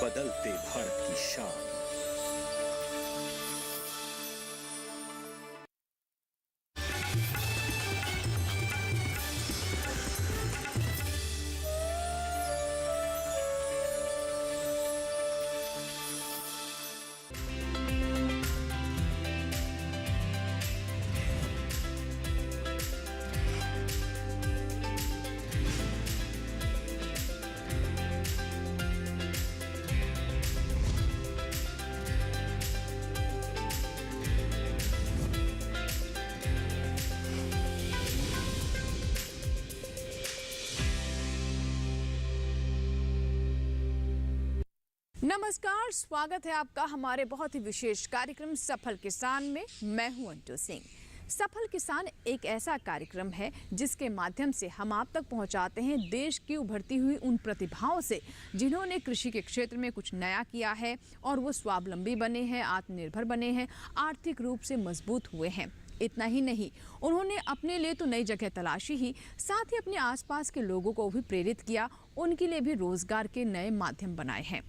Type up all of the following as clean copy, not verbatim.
बदलते भारत की शान। नमस्कार, स्वागत है आपका हमारे बहुत ही विशेष कार्यक्रम सफल किसान में। मैं हूं अंटू सिंह। सफल किसान एक ऐसा कार्यक्रम है जिसके माध्यम से हम आप तक पहुंचाते हैं देश की उभरती हुई उन प्रतिभाओं से जिन्होंने कृषि के क्षेत्र में कुछ नया किया है और वो स्वावलंबी बने हैं, आत्मनिर्भर बने हैं, आर्थिक रूप से मजबूत हुए हैं। इतना ही नहीं, उन्होंने अपने लिए तो नई जगह तलाशी ही, साथ ही अपने आसपास के लोगों को भी प्रेरित किया, उनके लिए भी रोजगार के नए माध्यम बनाए हैं।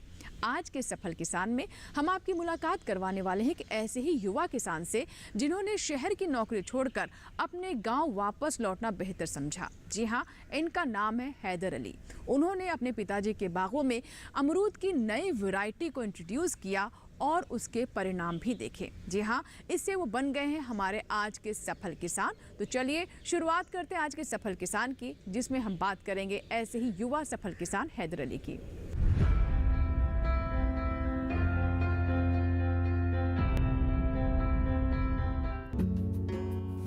आज के सफल किसान में हम आपकी मुलाकात करवाने वाले हैं कि ऐसे ही युवा किसान से जिन्होंने शहर की नौकरी छोड़कर अपने गांव वापस लौटना बेहतर समझा। जी हां, इनका नाम है हैदर अली। उन्होंने अपने पिताजी के बागों में अमरूद की नई वैरायटी को इंट्रोड्यूस किया और उसके परिणाम भी देखे। जी हाँ, इससे वो बन गए हैं हमारे आज के सफल किसान। तो चलिए शुरुआत करते हैं आज के सफल किसान की, जिसमें हम बात करेंगे ऐसे ही युवा सफल किसान हैदर अली की।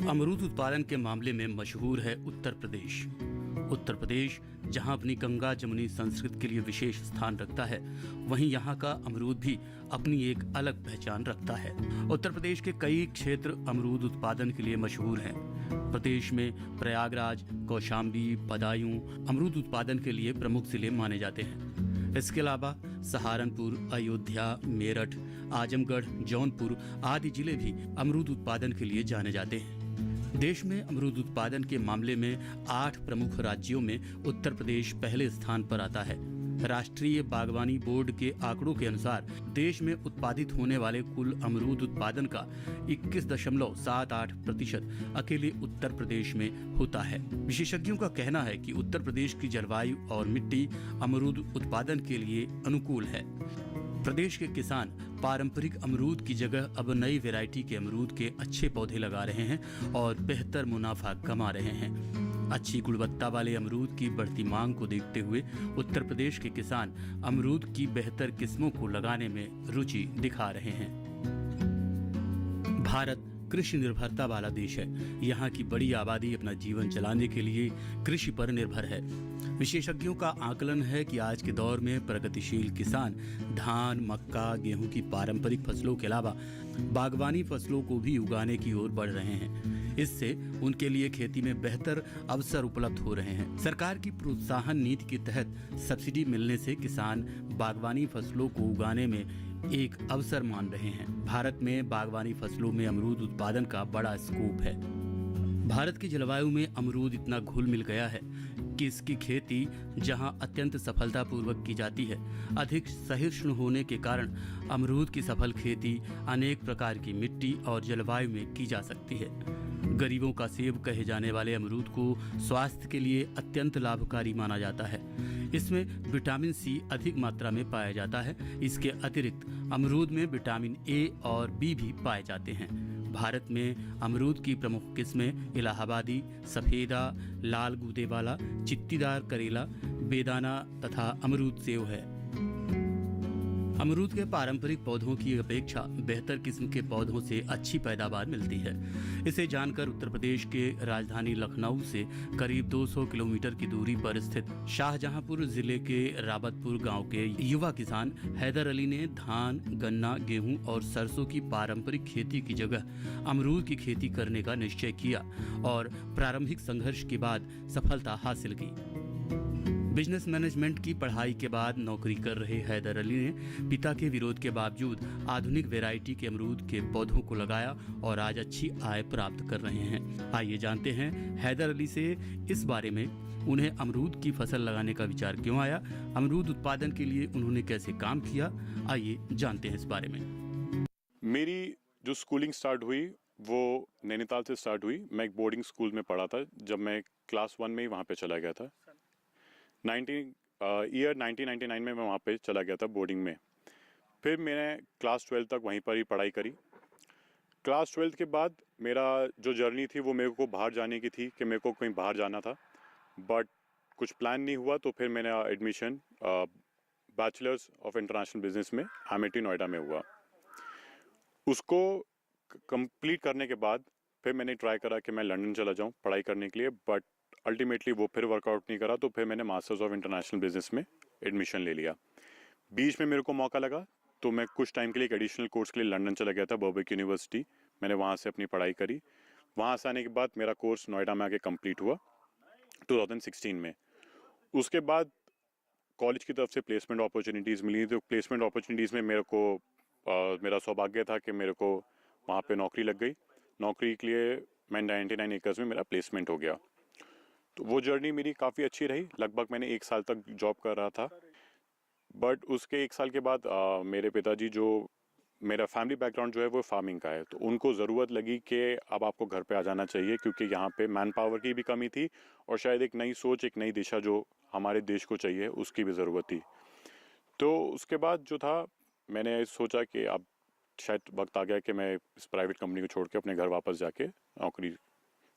अमरूद उत्पादन के मामले में मशहूर है उत्तर प्रदेश। उत्तर प्रदेश जहां अपनी गंगा जमुनी संस्कृति के लिए विशेष स्थान रखता है, वहीं यहां का अमरूद भी अपनी एक अलग पहचान रखता है। उत्तर प्रदेश के कई क्षेत्र अमरूद उत्पादन के लिए मशहूर हैं। प्रदेश में प्रयागराज, कौशाम्बी, बदायूं अमरूद उत्पादन के लिए प्रमुख जिले माने जाते हैं। इसके अलावा सहारनपुर, अयोध्या, मेरठ, आजमगढ़, जौनपुर आदि जिले भी अमरूद उत्पादन के लिए जाने जाते हैं। देश में अमरूद उत्पादन के मामले में 8 प्रमुख राज्यों में उत्तर प्रदेश पहले स्थान पर आता है। राष्ट्रीय बागवानी बोर्ड के आंकड़ों के अनुसार देश में उत्पादित होने वाले कुल अमरूद उत्पादन का 21.78% अकेले उत्तर प्रदेश में होता है। विशेषज्ञों का कहना है कि उत्तर प्रदेश की जलवायु और मिट्टी अमरूद उत्पादन के लिए अनुकूल है। प्रदेश के किसान पारंपरिक अमरूद की जगह अब नई वैरायटी के अमरूद के अच्छे पौधे लगा रहे हैं और बेहतर मुनाफा कमा रहे हैं। अच्छी गुणवत्ता वाले अमरूद की बढ़ती मांग को देखते हुए उत्तर प्रदेश के किसान अमरूद की बेहतर किस्मों को लगाने में रुचि दिखा रहे हैं। भारत कृषि निर्भरता वाला देश है। यहाँ की बड़ी आबादी अपना जीवन चलाने के लिए कृषि पर निर्भर है। विशेषज्ञों का आकलन है कि आज के दौर में प्रगतिशील किसान धान, मक्का, गेहूं की पारंपरिक फसलों के अलावा बागवानी फसलों को भी उगाने की ओर बढ़ रहे हैं। इससे उनके लिए खेती में बेहतर अवसर उपलब्ध हो रहे हैं। सरकार की प्रोत्साहन नीति के तहत सब्सिडी मिलने से किसान बागवानी फसलों को उगाने में एक अवसर मान रहे हैं। भारत में बागवानी फसलों में अमरूद उत्पादन का बड़ा स्कोप है। भारत की जलवायु में अमरूद इतना घुल मिल गया है कि इसकी खेती जहां अत्यंत सफलतापूर्वक की जाती है, अधिक सहिष्णु होने के कारण अमरूद की सफल खेती अनेक प्रकार की मिट्टी और जलवायु में की जा सकती है। गरीबों का सेब कहे जाने वाले अमरूद को स्वास्थ्य के लिए अत्यंत लाभकारी माना जाता है। इसमें विटामिन सी अधिक मात्रा में पाया जाता है। इसके अतिरिक्त अमरूद में विटामिन ए और बी भी पाए जाते हैं। भारत में अमरूद की प्रमुख किस्में इलाहाबादी, सफेदा, लाल गूदे वाला, चित्तीदार करेला, बेदाना तथा अमरूद सेव है। अमरूद के पारंपरिक पौधों की अपेक्षा बेहतर किस्म के पौधों से अच्छी पैदावार मिलती है। इसे जानकर उत्तर प्रदेश के राजधानी लखनऊ से करीब 200 किलोमीटर की दूरी पर स्थित शाहजहांपुर जिले के राबतपुर गांव के युवा किसान हैदर अली ने धान, गन्ना, गेहूं और सरसों की पारंपरिक खेती की जगह अमरूद की खेती करने का निश्चय किया और प्रारंभिक संघर्ष के बाद सफलता हासिल की। बिजनेस मैनेजमेंट की पढ़ाई के बाद नौकरी कर रहे हैदर अली ने पिता के विरोध के बावजूद आधुनिक वैरायटी के अमरूद के पौधों को लगाया और आज अच्छी आय प्राप्त कर रहे हैं। आइए जानते हैं हैदर अली से इस बारे में, उन्हें अमरूद की फसल लगाने का विचार क्यों आया, अमरूद उत्पादन के लिए उन्होंने कैसे काम किया। आइए जानते हैं इस बारे में। मेरी जो स्कूलिंग स्टार्ट हुई वो नैनीताल से स्टार्ट हुई। मैं एक बोर्डिंग स्कूल में पढ़ा था। जब मैं क्लास 1 में ही वहाँ पे चला गया था। 1999 में मैं वहाँ पे चला गया था बोर्डिंग में। फिर मैंने क्लास 12 तक वहीं पर ही पढ़ाई करी। क्लास 12 के बाद मेरा जो जर्नी थी वो मेरे को बाहर जाने की थी, कि मेरे को कहीं बाहर जाना था, बट कुछ प्लान नहीं हुआ। तो फिर मैंने admission bachelors of international business में एमआईटी नोएडा में हुआ। उसको कंप्लीट करने के बाद फिर मैंने ट्राई करा कि मैं लंदन चला जाऊं पढ़ाई करने के लिए, बट अल्टीमेटली वो फिर वर्कआउट नहीं करा। तो फिर मैंने मास्टर्स ऑफ इंटरनेशनल बिजनेस में एडमिशन ले लिया। बीच में मेरे को मौका लगा तो मैं कुछ टाइम के लिए एक एडिशनल कोर्स के लिए लंदन चला गया था, बर्बिक यूनिवर्सिटी। मैंने वहाँ से अपनी पढ़ाई करी। वहाँ से आने के बाद मेरा कोर्स नोएडा में आके कंप्लीट हुआ 2016 में। उसके बाद कॉलेज की तरफ से प्लेसमेंट अपॉर्चुनिटीज़ मिली। तो प्लेसमेंट अपॉर्चुनिटीज़ में मेरा सौभाग्य था कि मेरे को वहाँ पे नौकरी लग गई। नौकरी के लिए मैं 99 एकर्स में मेरा प्लेसमेंट हो गया। तो वो जर्नी मेरी काफ़ी अच्छी रही। लगभग मैंने 1 साल तक जॉब कर रहा था। बट उसके 1 साल के बाद मेरे पिताजी, जो मेरा फैमिली बैकग्राउंड जो है वो फार्मिंग का है, तो उनको ज़रूरत लगी कि अब आपको घर पे आ जाना चाहिए, क्योंकि यहाँ पे मैन पावर की भी कमी थी और शायद एक नई सोच, एक नई दिशा जो हमारे देश को चाहिए उसकी भी ज़रूरत थी। तो उसके बाद जो था, मैंने सोचा कि अब शायद वक्त आ गया कि मैं इस प्राइवेट कंपनी को छोड़ के अपने घर वापस जाके, नौकरी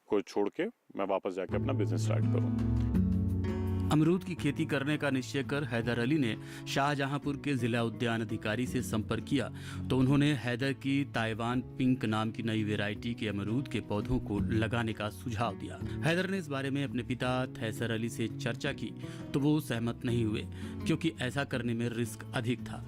को छोड़ के मैं वापस जाके अपना बिजनेस स्टार्ट करूँ। अमरूद की खेती करने का निश्चय कर हैदर अली ने शाहजहांपुर के जिला उद्यान अधिकारी से संपर्क किया तो उन्होंने हैदर की ताइवान पिंक नाम की नई वैरायटी के अमरूद के पौधों को लगाने का सुझाव दिया। हैदर ने इस बारे में अपने पिता थैसर अली से चर्चा की तो वो सहमत नहीं हुए, क्योंकि ऐसा करने में रिस्क अधिक था।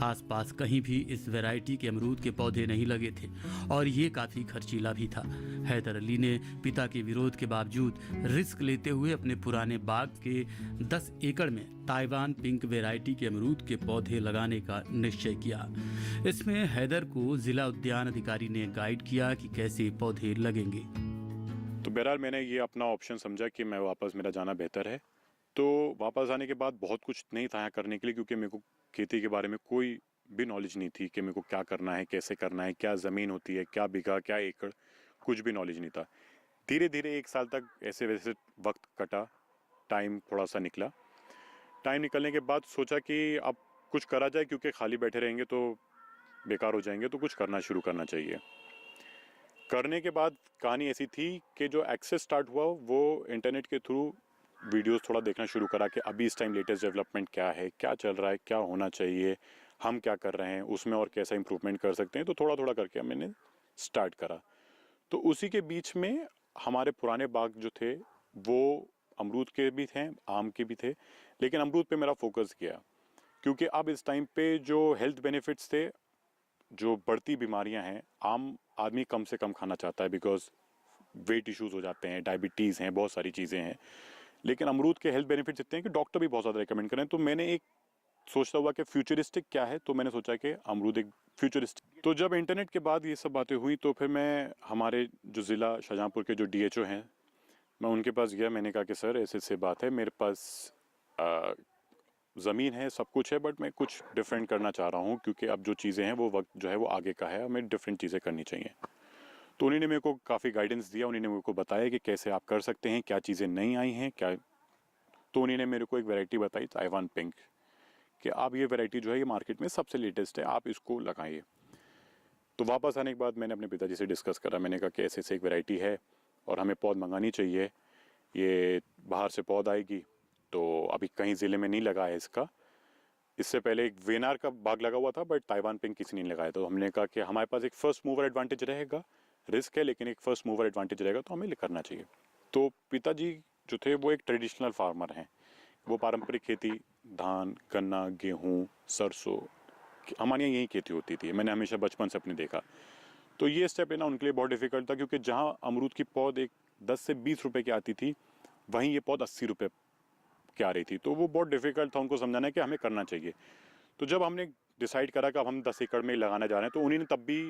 आसपास कहीं भी इस वैरायटी के अमरूद के पौधे नहीं लगे थे और ये काफ़ी खर्चीला भी था। हैदर अली ने पिता के विरोध के बावजूद रिस्क लेते हुए अपने पुराने बाग के 10 एकड़ में ताइवान पिंक वैरायटी के अमरूद के पौधे लगाने का निश्चय किया। इसमें हैदर को जिला उद्यान अधिकारी ने गाइड किया कि कैसे पौधे लगेंगे। तो बहरहाल मैंने ये अपना ऑप्शन समझा कि मैं वापस, मेरा जाना बेहतर है। तो वापस आने के बाद बहुत कुछ नहीं था यहाँ करने के लिए, क्योंकि मेरे को खेती के बारे में कोई भी नॉलेज नहीं थी कि मेरे को क्या करना है, कैसे करना है, क्या ज़मीन होती है, क्या बीघा, क्या एकड़, कुछ भी नॉलेज नहीं था। धीरे धीरे 1 साल तक ऐसे वैसे वक्त कटा, टाइम थोड़ा सा निकला। टाइम निकलने के बाद सोचा कि अब कुछ करा जाए, क्योंकि खाली बैठे रहेंगे तो बेकार हो जाएंगे, तो कुछ करना शुरू करना चाहिए। करने के बाद कहानी ऐसी थी कि जो एक्सेस स्टार्ट हुआ वो इंटरनेट के थ्रू वीडियोस थोड़ा देखना शुरू करा कि अभी इस टाइम लेटेस्ट डेवलपमेंट क्या है, क्या चल रहा है, क्या होना चाहिए, हम क्या कर रहे हैं उसमें और कैसा इंप्रूवमेंट कर सकते हैं। तो थोड़ा थोड़ा करके मैंने स्टार्ट करा। तो उसी के बीच में हमारे पुराने बाग जो थे वो अमरूद के भी थे, आम के भी थे, लेकिन अमरूद पे मेरा फोकस गया, क्योंकि अब इस टाइम पे जो हेल्थ बेनिफिट्स थे, जो बढ़ती बीमारियां हैं, आम आदमी कम से कम खाना चाहता है, बिकॉज वेट इश्यूज हो जाते हैं, डायबिटीज़ हैं, बहुत सारी चीज़ें हैं। लेकिन अमरूद के हेल्थ बेनिफिट्स इतने हैं कि डॉक्टर भी बहुत ज़्यादा रिकमेंड करें। तो मैंने एक सोचता हुआ कि फ्यूचरिस्टिक क्या है, तो मैंने सोचा कि अमरूद एक फ्यूचरिस्टिक। तो जब इंटरनेट के बाद ये सब बातें हुई तो फिर मैं हमारे जो ज़िला शाहजहांपुर के जो DHO हैं, मैं उनके पास गया। मैंने कहा कि सर ऐसे ऐसे बात है, मेरे पास ज़मीन है, सब कुछ है, बट मैं कुछ डिफरेंट करना चाह रहा हूँ, क्योंकि अब जो चीज़ें हैं वो वक्त जो है वो आगे का है, हमें डिफरेंट चीज़ें करनी चाहिए। तो उन्होंने मेरे को काफ़ी गाइडेंस दिया। उन्होंने मेरे को बताया कि कैसे आप कर सकते हैं, क्या चीज़ें नई आई हैं, क्या। तो उन्होंने मेरे को एक वैरायटी बताई, ताइवान पिंक, कि आप ये वैरायटी जो है ये मार्केट में सबसे लेटेस्ट है, आप इसको लगाइए। तो वापस आने के बाद मैंने अपने पिताजी से डिस्कस करा। मैंने कहा कि ऐसे ऐसे एक वैरायटी है और हमें पौध मंगानी चाहिए, ये बाहर से पौध आएगी, तो अभी कहीं ज़िले में नहीं लगा है इसका। इससे पहले एक वेनार का बाग लगा हुआ था, बट ताइवान पिंक किसी ने नहीं लगाया। तो हमने कहा कि हमारे पास एक फ़र्स्ट मूवर एडवांटेज रहेगा, रिस्क है लेकिन एक फ़र्स्ट मूवर एडवांटेज रहेगा, तो हमें करना चाहिए। तो पिताजी जो थे वो एक ट्रेडिशनल फार्मर हैं, वो पारंपरिक खेती, धान, गन्ना, गेहूँ, सरसों, हमारे यहाँ यही खेती होती थी, मैंने हमेशा बचपन से अपने देखा। तो ये स्टेप लेना उनके लिए बहुत डिफिकल्ट था, क्योंकि जहाँ अमरूद की पौध एक 10 से 20 रुपए की आती थी, वहीं ये पौध 80 रुपए के आ रही थी, तो वो बहुत डिफ़िकल्ट था उनको समझाना कि हमें करना चाहिए। तो जब हमने डिसाइड करा कि अब हम 10 एकड़ में ही लगाने जा रहे हैं, तो उन्होंने तब भी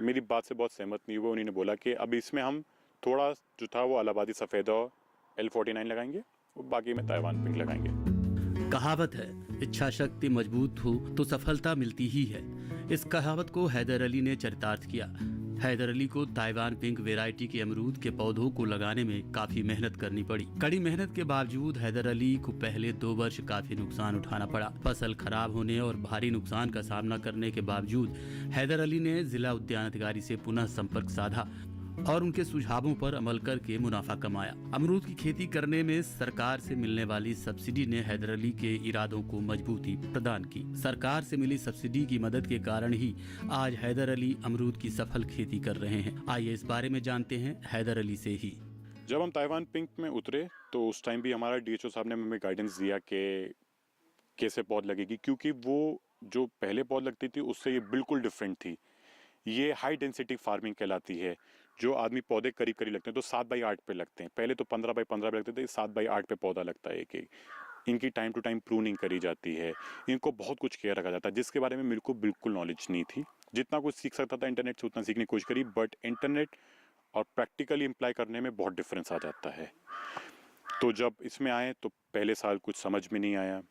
मेरी बात से बहुत सहमत नहीं हुए। उन्होंने बोला कि अब इसमें हम थोड़ा जो था वो इलाहाबादी सफ़ेदा L49 लगाएंगे और बाकी में ताइवान पिंक लगाएंगे। कहावत है, इच्छा शक्ति मजबूत हो तो सफलता मिलती ही है। इस कहावत को हैदर अली ने चरितार्थ किया। हैदर अली को ताइवान पिंक वैरायटी के अमरूद के पौधों को लगाने में काफी मेहनत करनी पड़ी। कड़ी मेहनत के बावजूद हैदर अली को पहले 2 वर्ष काफी नुकसान उठाना पड़ा। फसल खराब होने और भारी नुकसान का सामना करने के बावजूद हैदर अली ने जिला उद्यान अधिकारी से पुनः संपर्क साधा और उनके सुझावों पर अमल करके मुनाफा कमाया। अमरूद की खेती करने में सरकार से मिलने वाली सब्सिडी ने हैदर अली के इरादों को मजबूती प्रदान की। सरकार से मिली सब्सिडी की मदद के कारण ही आज हैदर अली अमरूद की सफल खेती कर रहे हैं। आइए इस बारे में जानते हैं हैदर अली से ही। जब हम ताइवान पिंक में उतरे तो उस टाइम भी हमारा DHO साहब ने हमें गाइडेंस दिया कि कैसे पौध लगेगी, क्योंकि वो जो पहले पौध लगती थी उससे ये बिल्कुल डिफरेंट थी। ये हाई डेंसिटी फार्मिंग कहलाती है। जो आदमी पौधे करीब करीब लगते हैं तो 7x8 पे लगते हैं, पहले तो 15x15 पे लगते थे, 7x8 पे पौधा लगता है एक। इनकी टाइम टू टाइम प्रूनिंग करी जाती है, इनको बहुत कुछ केयर रखा जाता है, जिसके बारे में मेरे को बिल्कुल नॉलेज नहीं थी। जितना कुछ सीख सकता था इंटरनेट से उतना सीखने की कोशिश करी, बट इंटरनेट और प्रैक्टिकली इम्प्लाई करने में बहुत डिफरेंस आ जाता है। तो जब इसमें आए तो पहले साल कुछ समझ में नहीं आया,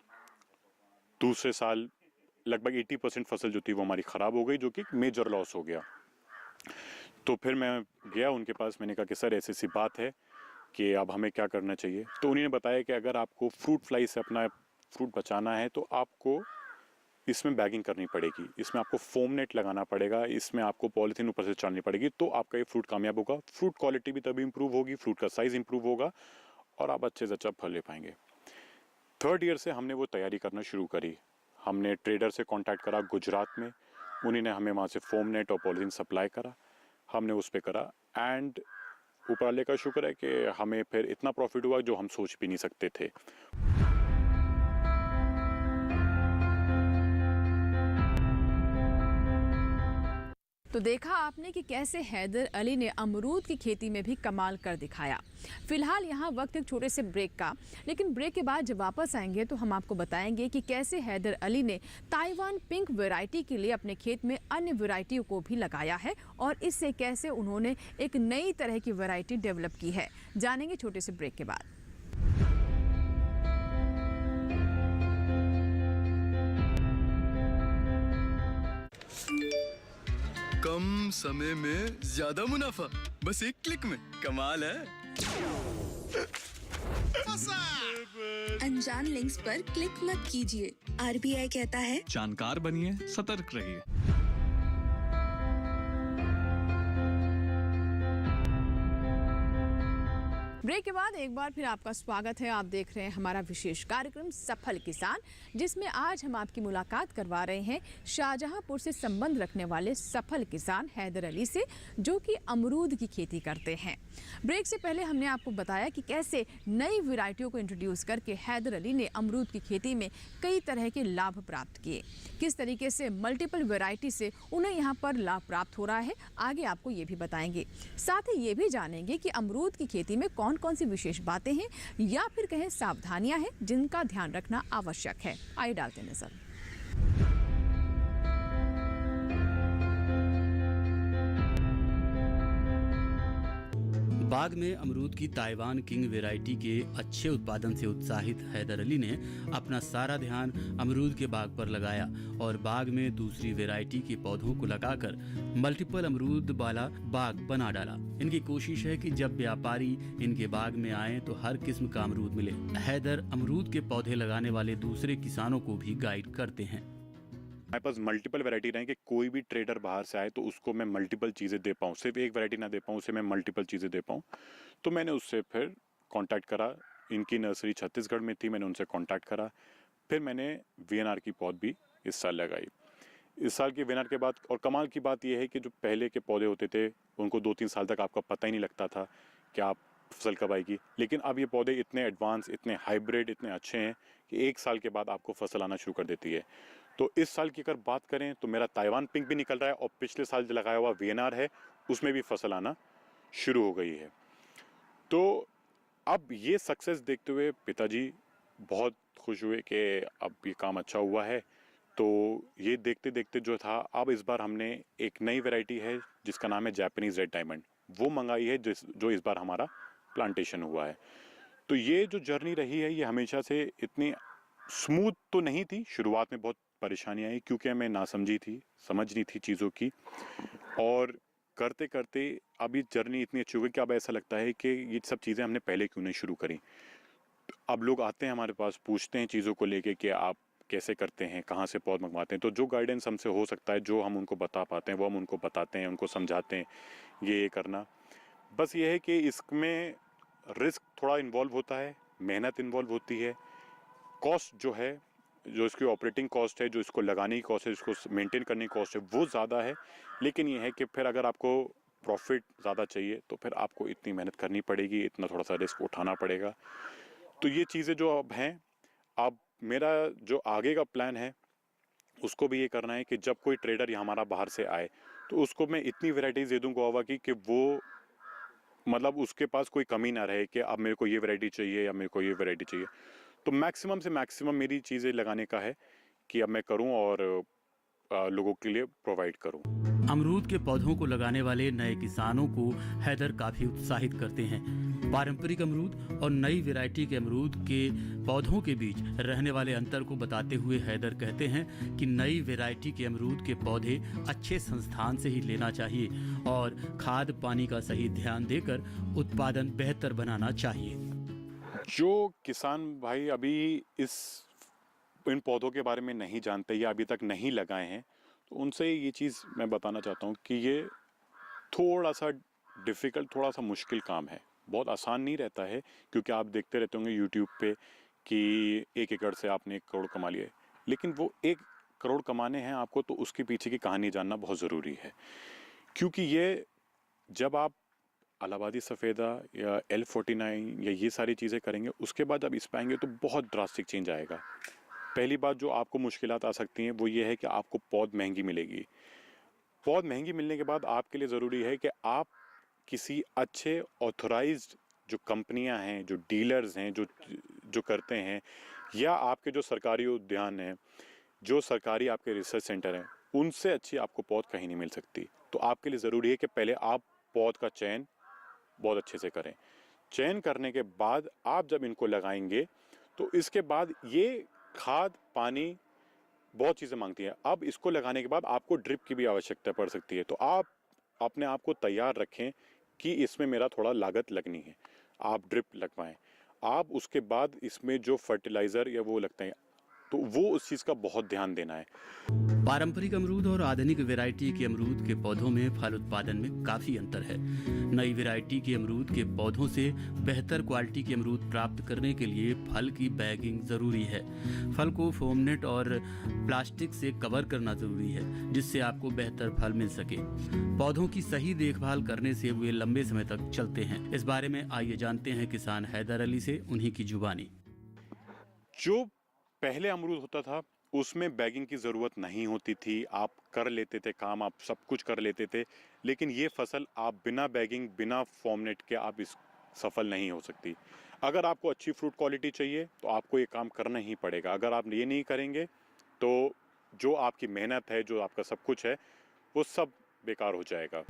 दूसरे साल लगभग 80% फसल जो थी वो हमारी ख़राब हो गई, जो कि मेजर लॉस हो गया। तो फिर मैं गया उनके पास, मैंने कहा कि सर ऐसी सी बात है कि अब हमें क्या करना चाहिए। तो उन्होंने बताया कि अगर आपको फ्रूट फ्लाई से अपना फ्रूट बचाना है तो आपको इसमें बैगिंग करनी पड़ेगी, इसमें आपको फोम नेट लगाना पड़ेगा, इसमें आपको पॉलीथीन ऊपर से डालनी पड़ेगी, तो आपका ये फ्रूट कामयाब होगा। फ्रूट क्वालिटी भी तभी इंप्रूव होगी, फ्रूट का साइज़ इंप्रूव होगा और आप अच्छे से अच्छा फल ले पाएंगे। 3rd ईयर से हमने वो तैयारी करना शुरू करी। हमने ट्रेडर से कांटेक्ट करा गुजरात में, उन्होंने हमें वहाँ से फोम नेट और पॉलीथीन सप्लाई करा, हमने उस पर करा एंड ऊपर वाले का शुक्र है कि हमें फिर इतना प्रॉफिट हुआ जो हम सोच भी नहीं सकते थे। तो देखा आपने कि कैसे हैदर अली ने अमरूद की खेती में भी कमाल कर दिखाया। फिलहाल यहाँ वक्त एक छोटे से ब्रेक का, लेकिन ब्रेक के बाद जब वापस आएंगे तो हम आपको बताएंगे कि कैसे हैदर अली ने ताइवान पिंक वैरायटी के लिए अपने खेत में अन्य वैरायटियों को भी लगाया है और इससे कैसे उन्होंने एक नई तरह की वैरायटी डेवलप की है। जानेंगे छोटे से ब्रेक के बाद। कम समय में ज्यादा मुनाफा, बस एक क्लिक में। कमाल है। अनजान लिंक्स पर क्लिक मत कीजिए। RBI कहता है, जानकार बनिए, सतर्क रहिए। ब्रेक के बाद एक बार फिर आपका स्वागत है। आप देख रहे हैं हमारा विशेष कार्यक्रम सफल किसान, जिसमें आज हम आपकी मुलाकात करवा रहे हैं शाहजहांपुर से संबंध रखने वाले सफल किसान हैदर अली से, जो कि अमरूद की खेती करते हैं। ब्रेक से पहले हमने आपको बताया कि कैसे नई वैरायटियों को इंट्रोड्यूस करके हैदर अली ने अमरूद की खेती में कई तरह के लाभ प्राप्त किए। किस तरीके से मल्टीपल वैरायटी से उन्हें यहाँ पर लाभ प्राप्त हो रहा है, आगे आपको ये भी बताएंगे। साथ ही ये भी जानेंगे कि अमरूद की खेती में कौन कौन सी विशेष बातें हैं या फिर कहें सावधानियां हैं जिनका ध्यान रखना आवश्यक है। आइए डालते हैं नजर। बाग में अमरूद की ताइवान किंग वैरायटी के अच्छे उत्पादन से उत्साहित हैदर अली ने अपना सारा ध्यान अमरूद के बाग पर लगाया और बाग में दूसरी वैरायटी के पौधों को लगाकर मल्टीपल अमरूद वाला बाग बना डाला। इनकी कोशिश है कि जब व्यापारी इनके बाग में आए तो हर किस्म का अमरूद मिले। हैदर अमरूद के पौधे लगाने वाले दूसरे किसानों को भी गाइड करते हैं। हमारे पास मल्टीपल वैरायटी रहें कि कोई भी ट्रेडर बाहर से आए तो उसको मैं मल्टीपल चीज़ें दे पाऊँ, सिर्फ एक वैरायटी ना दे पाऊँ, उसे मैं मल्टीपल चीज़ें दे पाऊँ। तो मैंने उससे फिर कांटेक्ट करा। इनकी नर्सरी छत्तीसगढ़ में थी, मैंने उनसे कांटेक्ट करा। फिर मैंने VNR की पौध भी इस साल लगाई। इस साल की VNR के बाद, और कमाल की बात यह है कि जो पहले के पौधे होते थे उनको 2-3 साल तक आपका पता ही नहीं लगता था कि आप फसल कब आएगी, लेकिन अब ये पौधे इतने एडवांस, इतने हाइब्रिड, इतने अच्छे हैं कि 1 साल के बाद आपको फसल आना शुरू कर देती है। तो इस साल की अगर बात करें तो मेरा ताइवान पिंक भी निकल रहा है और पिछले साल जो लगाया हुआ VNR है उसमें भी फसल आना शुरू हो गई है। तो अब ये सक्सेस देखते हुए पिताजी बहुत खुश हुए कि अब ये काम अच्छा हुआ है। तो ये देखते देखते जो था, अब इस बार हमने एक नई वैरायटी है जिसका नाम है जापानीज रेड डायमंड, वो मंगाई है जो इस बार हमारा प्लांटेशन हुआ है। तो ये जो जर्नी रही है ये हमेशा से इतनी स्मूथ तो नहीं थी। शुरुआत में बहुत परेशानी आई क्योंकि हमें नासमझी थी, समझ नहीं थी चीज़ों की, और करते करते अब ये जर्नी इतनी अच्छी हो गई कि अब ऐसा लगता है कि ये सब चीज़ें हमने पहले क्यों नहीं शुरू करी। अब लोग आते हैं हमारे पास, पूछते हैं चीज़ों को लेके कि आप कैसे करते हैं, कहाँ से पौध मंगवाते हैं। तो जो गाइडेंस हमसे हो सकता है, जो हम उनको बता पाते हैं, वो हम उनको बताते हैं, उनको समझाते हैं ये करना। बस ये है कि इसमें रिस्क थोड़ा इन्वॉल्व होता है, मेहनत इन्वॉल्व होती है, कॉस्ट जो है, जो इसकी ऑपरेटिंग कॉस्ट है, जो इसको लगाने की कॉस्ट है, इसको मेंटेन करने की कॉस्ट है, वो ज़्यादा है। लेकिन ये है कि फिर अगर आपको प्रॉफिट ज़्यादा चाहिए तो फिर आपको इतनी मेहनत करनी पड़ेगी, इतना थोड़ा सा रिस्क उठाना पड़ेगा। तो ये चीज़ें जो अब हैं, अब मेरा जो आगे का प्लान है उसको भी ये करना है कि जब कोई ट्रेडर यहाँ हमारा बाहर से आए तो उसको मैं इतनी वैरायटीज़ दे दूँ गुआवा की कि वो मतलब उसके पास कोई कमी ना रहे कि अब मेरे को ये वैरायटी चाहिए या मेरे को ये वैरायटी चाहिए। तो मैक्सिमम से मैक्सिमम मेरी चीज़ें लगाने का है कि अब मैं करूं और लोगों के लिए प्रोवाइड करूं। अमरूद के पौधों को लगाने वाले नए किसानों को हैदर काफ़ी उत्साहित करते हैं। पारंपरिक अमरूद और नई वैरायटी के अमरूद के पौधों के बीच रहने वाले अंतर को बताते हुए हैदर कहते हैं कि नई वैरायटी के अमरूद के पौधे अच्छे संस्थान से ही लेना चाहिए और खाद पानी का सही ध्यान देकर उत्पादन बेहतर बनाना चाहिए। जो किसान भाई अभी इन पौधों के बारे में नहीं जानते या अभी तक नहीं लगाए हैं, तो उनसे ये चीज़ मैं बताना चाहता हूँ कि ये थोड़ा सा डिफ़िकल्ट, थोड़ा सा मुश्किल काम है। बहुत आसान नहीं रहता है क्योंकि आप देखते रहते होंगे यूट्यूब पे कि 1 एकड़ से आपने 1 करोड़ कमा लिया है, लेकिन वो 1 करोड़ कमाने हैं आपको तो उसके पीछे की कहानी जानना बहुत ज़रूरी है। क्योंकि ये जब आप इलाहाबादी सफ़ेदा या L49 या ये सारी चीज़ें करेंगे, उसके बाद जब इस पाएंगे तो बहुत ड्रास्टिक चेंज आएगा। पहली बात जो आपको मुश्किलात आ सकती हैं वो ये है कि आपको पौध महंगी मिलेगी। पौध महंगी मिलने के बाद आपके लिए ज़रूरी है कि आप किसी अच्छे ऑथराइज्ड जो कंपनियां हैं, जो डीलर्स हैं, जो करते हैं, या आपके जो सरकारी उद्यान हैं, जो सरकारी आपके रिसर्च सेंटर हैं, उनसे अच्छी आपको पौध कहीं नहीं मिल सकती। तो आपके लिए ज़रूरी है कि पहले आप पौध का चयन बहुत अच्छे से करें। चयन करने के बाद आप जब इनको लगाएंगे तो इसके बाद ये खाद पानी बहुत चीज़ें मांगती हैं। अब इसको लगाने के बाद आपको ड्रिप की भी आवश्यकता पड़ सकती है। तो आप अपने आप को तैयार रखें कि इसमें मेरा थोड़ा लागत लगनी है, आप ड्रिप लगवाएं। आप उसके बाद इसमें जो फर्टिलाइज़र या वो लगते हैं तो वो उस चीज़ का बहुत ध्यान देना है। पारंपरिक अमरूद और आधुनिक वैरायटी के अमरूद के पौधों में फल उत्पादन में काफ़ी अंतर है। नई वैरायटी के अमरूद के पौधों से बेहतर क्वालिटी के अमरूद प्राप्त करने के लिए फल की बैगिंग ज़रूरी है। फल को फोमनेट और प्लास्टिक से कवर करना ज़रूरी है जिससे आपको बेहतर फल मिल सके। पौधों की सही देखभाल करने से वे लंबे समय तक चलते हैं। इस बारे में आइए जानते हैं किसान हैदर अली से, उन्हीं की जुबानी। जो पहले अमरूद होता था उसमें बैगिंग की ज़रूरत नहीं होती थी, आप कर लेते थे काम, आप सब कुछ कर लेते थे। लेकिन ये फसल आप बिना बैगिंग, बिना फॉर्मनेट के आप इस सफल नहीं हो सकती। अगर आपको अच्छी फ्रूट क्वालिटी चाहिए तो आपको ये काम करना ही पड़ेगा। अगर आप ये नहीं करेंगे तो जो आपकी मेहनत है, जो आपका सब कुछ है, वो सब बेकार हो जाएगा।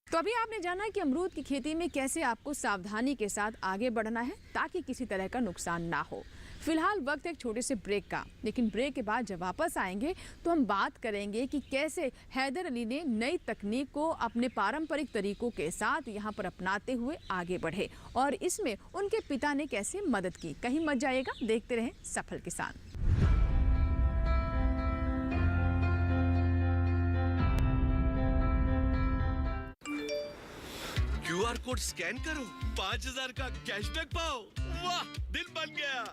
तो अभी आपने जाना कि अमरूद की खेती में कैसे आपको सावधानी के साथ आगे बढ़ना है ताकि किसी तरह का नुकसान ना हो। फिलहाल वक्त एक छोटे से ब्रेक का, लेकिन ब्रेक के बाद जब वापस आएंगे तो हम बात करेंगे कि कैसे हैदर अली ने नई तकनीक को अपने पारंपरिक तरीकों के साथ यहाँ पर अपनाते हुए आगे बढ़े और इसमें उनके पिता ने कैसे मदद की। कहीं मत जाइएगा, देखते रहें सफल किसान। QR कोड स्कैन करो, 5000 का कैशबैक पाओ। वाह, दिल बन गया।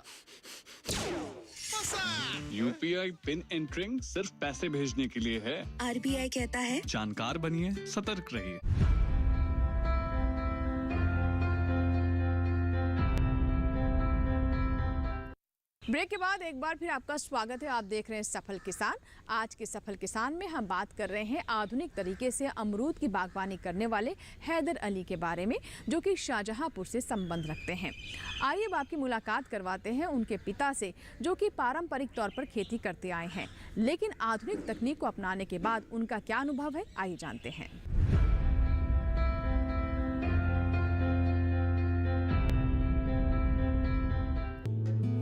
UPI पिन एंटरिंग सिर्फ पैसे भेजने के लिए है। RBI कहता है जानकार बनिए, सतर्क रहिए। ब्रेक के बाद एक बार फिर आपका स्वागत है। आप देख रहे हैं सफल किसान। आज के सफल किसान में हम बात कर रहे हैं आधुनिक तरीके से अमरूद की बागवानी करने वाले हैदर अली के बारे में, जो कि शाहजहांपुर से संबंध रखते हैं। आइए अब आपकी मुलाकात करवाते हैं उनके पिता से, जो कि पारंपरिक तौर पर खेती करते आए हैं, लेकिन आधुनिक तकनीक को अपनाने के बाद उनका क्या अनुभव है, आइए जानते हैं।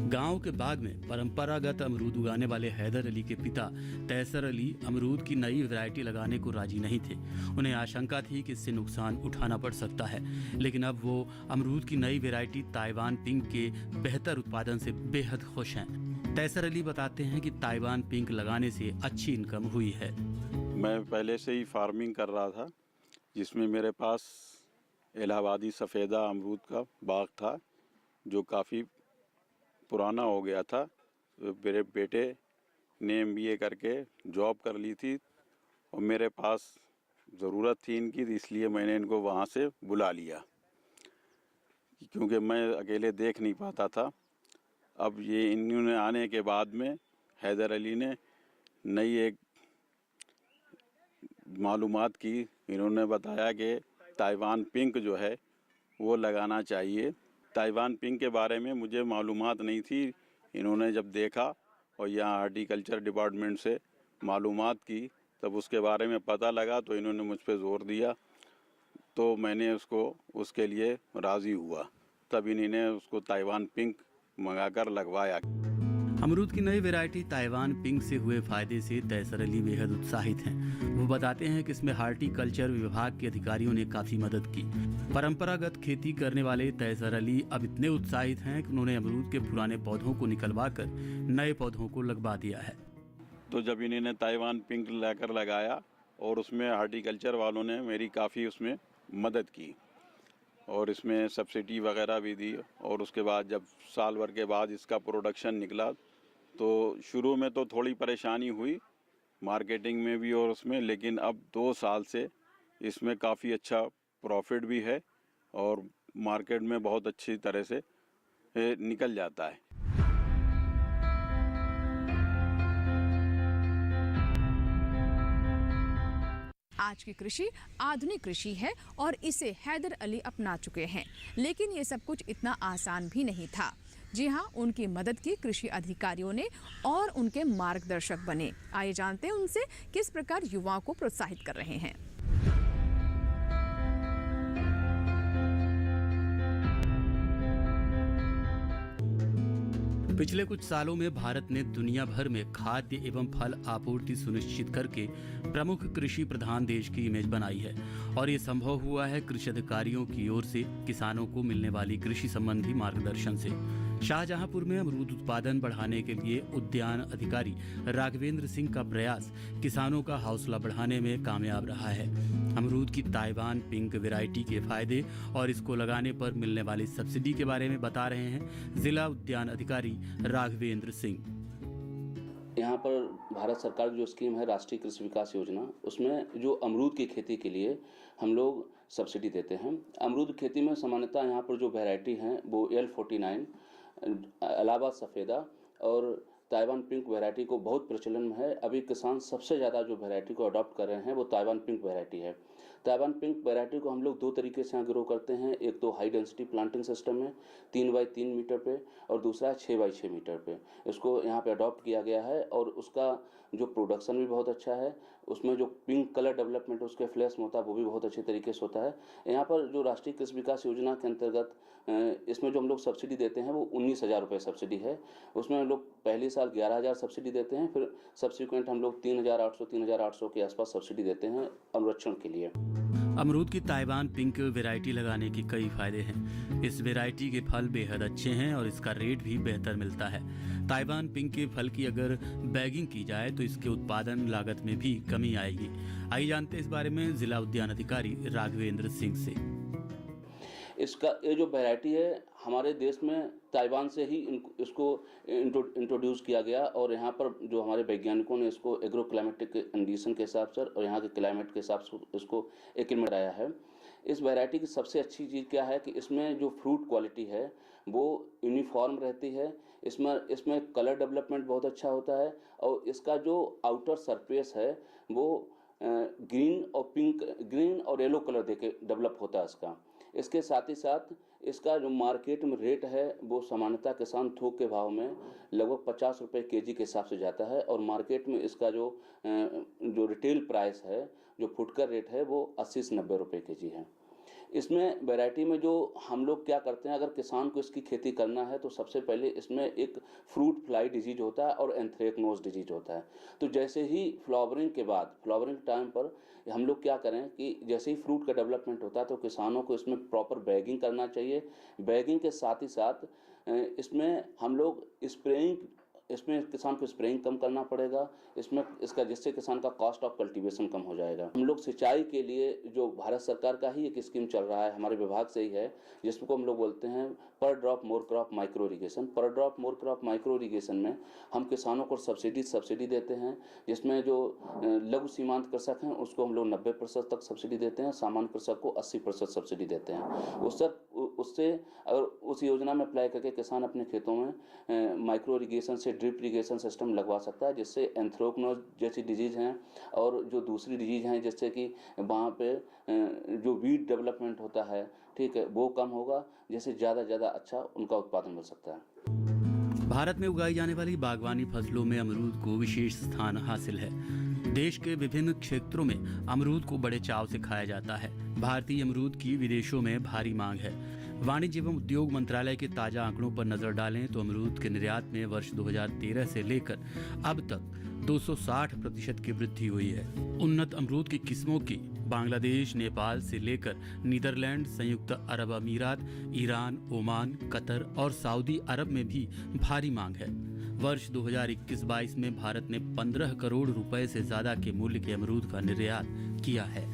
गांव के बाग में परंपरागत अमरूद उगाने वाले हैदर अली के पिता तैसर अली अमरूद की नई वैरायटी लगाने को राजी नहीं थे। उन्हें आशंका थी कि इससे नुकसान उठाना पड़ सकता है, लेकिन अब वो अमरूद की नई वैरायटी ताइवान पिंक के बेहतर उत्पादन से बेहद खुश हैं। तैसर अली बताते हैं कि ताइवान पिंक लगाने से अच्छी इनकम हुई है। मैं पहले से ही फार्मिंग कर रहा था, जिसमें मेरे पास इलाहाबादी सफ़ेदा अमरूद का बाग था, जो काफ़ी पुराना हो गया था। मेरे बेटे ने MBA करके जॉब कर ली थी और मेरे पास ज़रूरत थी इनकी, इसलिए मैंने इनको वहाँ से बुला लिया, क्योंकि मैं अकेले देख नहीं पाता था। अब ये इन्होंने आने के बाद में हैदर अली ने नई एक मालूमात की। इन्होंने बताया कि ताइवान पिंक जो है वो लगाना चाहिए। ताइवान पिंक के बारे में मुझे मालूमात नहीं थी। इन्होंने जब देखा और यहाँ हार्टिकल्चर डिपार्टमेंट से मालूमात की, तब उसके बारे में पता लगा तो इन्होंने मुझ पर ज़ोर दिया, तो मैंने उसके लिए राज़ी हुआ। तब इन्होंने उसको ताइवान पिंक मंगाकर लगवाया। अमरूद की नई वैरायटी ताइवान पिंक से हुए फायदे से तैसर अली बेहद उत्साहित हैं। वो बताते हैं कि इसमें हार्टिकल्चर विभाग के अधिकारियों ने काफी मदद की। परंपरागत खेती करने वाले तैसर अली अब इतने उत्साहित हैं कि उन्होंने अमरूद के पुराने पौधों को निकलवाकर नए पौधों को लगवा दिया है। तो जब इन्होंने ताइवान पिंक लाकर लगाया और उसमें हार्टिकल्चर वालों ने मेरी काफ़ी उसमें मदद की और इसमें सब्सिडी वगैरह भी दी। और उसके बाद जब साल भर के बाद इसका प्रोडक्शन निकला, तो शुरू में तो थोड़ी परेशानी हुई मार्केटिंग में भी और उसमें, लेकिन अब 2 साल से इसमें काफ़ी अच्छा प्रॉफिट भी है और मार्केट में बहुत अच्छी तरह से निकल जाता है। आज की कृषि आधुनिक कृषि है और इसे हैदर अली अपना चुके हैं, लेकिन ये सब कुछ इतना आसान भी नहीं था। जी हाँ, उनकी मदद की कृषि अधिकारियों ने और उनके मार्गदर्शक बने। आइए जानते हैं उनसे किस प्रकार युवाओं को प्रोत्साहित कर रहे हैं। पिछले कुछ सालों में भारत ने दुनिया भर में खाद्य एवं फल आपूर्ति सुनिश्चित करके प्रमुख कृषि प्रधान देश की इमेज बनाई है, और ये संभव हुआ है कृषि अधिकारियों की ओर से किसानों को मिलने वाली कृषि संबंधी मार्गदर्शन से। शाहजहांपुर में अमरूद उत्पादन बढ़ाने के लिए उद्यान अधिकारी राघवेंद्र सिंह का प्रयास किसानों का हौसला बढ़ाने में कामयाब रहा है। अमरूद की ताइवान पिंक वैरायटी के फायदे और इसको लगाने पर मिलने वाली सब्सिडी के बारे में बता रहे हैं जिला उद्यान अधिकारी राघवेंद्र सिंह। यहाँ पर भारत सरकार की जो स्कीम है राष्ट्रीय कृषि विकास योजना, उसमें जो अमरूद की खेती के लिए हम लोग सब्सिडी देते हैं। अमरूद खेती में सामान्यतः यहाँ पर जो वैरायटी हैं वो L49, इलाहाबाद सफ़ेदा और ताइवान पिंक वैरायटी को बहुत प्रचलन में है। अभी किसान सबसे ज़्यादा जो वैरायटी को अडॉप्ट कर रहे हैं वो ताइवान पिंक वैरायटी है। ताइवान पिंक वैरायटी को हम लोग 2 तरीके से यहाँ ग्रो करते हैं। एक तो हाई डेंसिटी प्लांटिंग सिस्टम है 3 बाई 3 मीटर पे, और दूसरा 6 बाई 6 मीटर पे। इसको यहाँ पे अडॉप्ट किया गया है और उसका जो प्रोडक्शन भी बहुत अच्छा है। उसमें जो पिंक कलर डेवलपमेंट उसके फ्लैश में होता है वो भी बहुत अच्छे तरीके से होता है। यहाँ पर जो राष्ट्रीय कृषि विकास योजना के अंतर्गत इसमें जो हम लोग सब्सिडी देते हैं वो 19,000 रुपये सब्सिडी है। उसमें हम लोग पहले साल 11,000 सब्सिडी देते हैं, फिर सब्सिक्वेंट हम लोग 3,800 के आसपास सब्सिडी देते हैं अनुरक्षण के लिए। अमरूद की ताइवान पिंक वैरायटी लगाने के कई फायदे हैं। इस वैरायटी के फल बेहद अच्छे हैं और इसका रेट भी बेहतर मिलता है। ताइवान पिंक के फल की अगर बैगिंग की जाए तो इसके उत्पादन लागत में भी कमी आएगी। आइए जानते हैं इस बारे में जिला उद्यान अधिकारी राघवेंद्र सिंह से। इसका ये जो वैरायटी है हमारे देश में ताइवान से ही इसको इंट्रोड्यूस किया गया और यहाँ पर जो हमारे वैज्ञानिकों ने इसको एग्रो क्लाइमेटिक कंडीशन के हिसाब से और यहाँ के क्लाइमेट के हिसाब से इसको एक्लिमेट आया है। इस वैरायटी की सबसे अच्छी चीज़ क्या है कि इसमें जो फ्रूट क्वालिटी है वो यूनिफॉर्म रहती है, इसमें कलर डेवलपमेंट बहुत अच्छा होता है और इसका जो आउटर सरफेस है वो ग्रीन और येलो कलर देके डेवलप होता है इसका। इसके साथ ही साथ इसका जो मार्केट में रेट है वो सामान्यतः किसान थोक के भाव में लगभग 50 रुपये केजी के हिसाब से जाता है और मार्केट में इसका जो रिटेल प्राइस है, जो फुटकर रेट है वो 80 से 90 रुपये केजी है। इसमें वैरायटी में जो हम लोग क्या करते हैं, अगर किसान को इसकी खेती करना है तो सबसे पहले इसमें एक फ्रूट फ्लाई डिजीज होता है और एंथ्रेक्नोज डिजीज होता है। तो जैसे ही फ्लावरिंग टाइम पर हम लोग क्या करें कि जैसे ही फ्रूट का डेवलपमेंट होता है तो किसानों को इसमें प्रॉपर बैगिंग करना चाहिए। बैगिंग के साथ ही साथ इसमें हम लोग इसमें किसान को स्प्रेइंग कम करना पड़ेगा, जिससे किसान का कॉस्ट ऑफ कल्टीवेशन कम हो जाएगा। हम लोग सिंचाई के लिए जो भारत सरकार का ही एक स्कीम चल रहा है, हमारे विभाग से ही है, जिसको हम लोग बोलते हैं per drop more crop micro irrigation. Per drop more crop micro irrigation में हम किसानों को सब्सिडी देते हैं, जिसमें जो लघु सीमांत कृषक हैं उसको हम लोग 90% तक सब्सिडी देते हैं, सामान्य कृषक को 80% सब्सिडी देते हैं। उससे अगर उस योजना में अप्लाई करके किसान अपने खेतों में माइक्रो इरिगेशन से ड्रिप इरिगेशन सिस्टम लगवा सकता है, जिससे एंथ्रेक्नोज जैसी डिजीज़ हैं और जो दूसरी डिजीज़ हैं जैसे कि वहाँ पे जो वीड डेवलपमेंट होता है, ठीक है, वो कम होगा, जिससे ज़्यादा अच्छा उनका उत्पादन मिल सकता है। भारत में उगाई जाने वाली बागवानी फसलों में अमरूद को विशेष स्थान हासिल है। देश के विभिन्न क्षेत्रों में अमरूद को बड़े चाव से खाया जाता है। भारतीय अमरूद की विदेशों में भारी मांग है। वाणिज्य एवं उद्योग मंत्रालय के ताजा आंकड़ों पर नजर डालें तो अमरूद के निर्यात में वर्ष 2013 से लेकर अब तक 260% की वृद्धि हुई है। उन्नत अमरूद की किस्मों की बांग्लादेश, नेपाल से लेकर नीदरलैंड, संयुक्त अरब अमीरात, ईरान, ओमान, कतर और सऊदी अरब में भी भारी मांग है। वर्ष 2021-22 में भारत ने 15 करोड़ रुपए से ज्यादा के मूल्य के अमरूद का निर्यात किया है।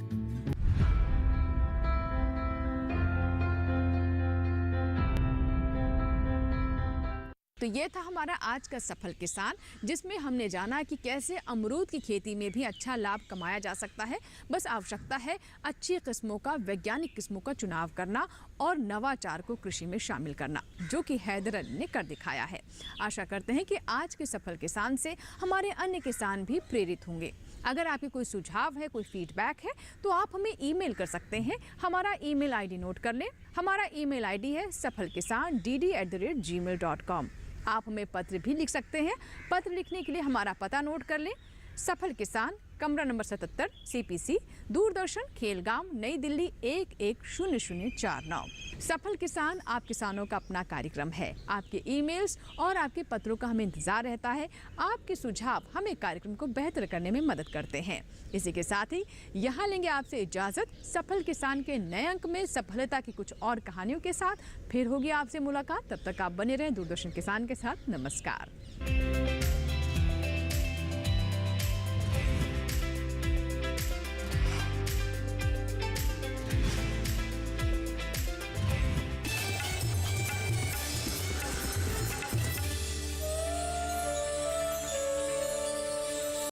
तो ये था हमारा आज का सफल किसान, जिसमें हमने जाना कि कैसे अमरूद की खेती में भी अच्छा लाभ कमाया जा सकता है। बस आवश्यकता है अच्छी किस्मों का, वैज्ञानिक किस्मों का चुनाव करना और नवाचार को कृषि में शामिल करना, जो कि हैदर अली ने कर दिखाया है। आशा करते हैं कि आज के सफल किसान से हमारे अन्य किसान भी प्रेरित होंगे। अगर आपके कोई सुझाव है, कोई फीडबैक है, तो आप हमें ईमेल कर सकते हैं। हमारा ईमेल आईडी नोट कर लें। हमारा ईमेल आईडी है safalkisan@gmail.com। आप हमें पत्र भी लिख सकते हैं। पत्र लिखने के लिए हमारा पता नोट कर लें। सफल किसान, कमरा नंबर 77, CPC, दूरदर्शन, खेलगांव, नई दिल्ली 110049। सफल किसान आप किसानों का अपना कार्यक्रम है। आपके ईमेल्स और आपके पत्रों का हमें इंतजार रहता है। आपके सुझाव हमें कार्यक्रम को बेहतर करने में मदद करते हैं। इसी के साथ ही यहाँ लेंगे आपसे इजाजत। सफल किसान के नए अंक में सफलता की कुछ और कहानियों के साथ फिर होगी आपसे मुलाकात। तब तक आप बने रहें दूरदर्शन किसान के साथ। नमस्कार।